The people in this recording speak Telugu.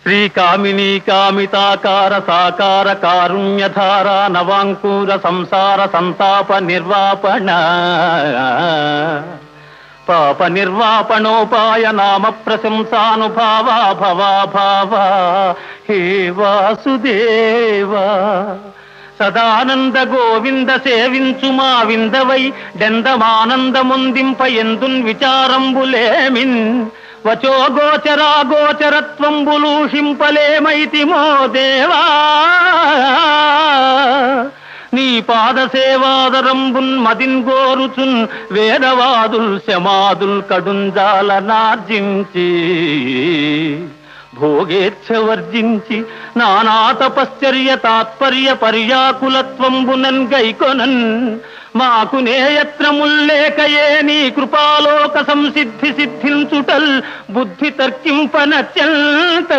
శ్రీకామినీ కామితాకార సాకార కారుణ్యధార నవాంకూర సంసార సంతాప నిర్వాపణ పాప నిర్వాపణోపాయ నామ ప్రశంసానుభావా భవాభావ హే వాసుదేవ సదానంద గోవింద సేవించు మా విందవై డెందమానందముందింప ఎందున్ విచారంబులేమిన్ వచో గోచరా గోచరత్వంబులూషింపలేమైతిమో దేవా నీ పాద సేవాదరంబున్ మదిన్ గోరుచున్ వేదవాదుల్ శమాదుల్ కడుంజాల నార్జించి భోగేచ్ఛ వర్జించి నానా తపశ్చర్య తాత్పర్య పర్యాకులత్వంబునన్ గైకొనన్ మాకు నేయత్రముల్లేకయే నీ కృపాలోక సంసిద్ధి సిద్ధించుటల్ బుద్ధి తర్కింపనత్యంత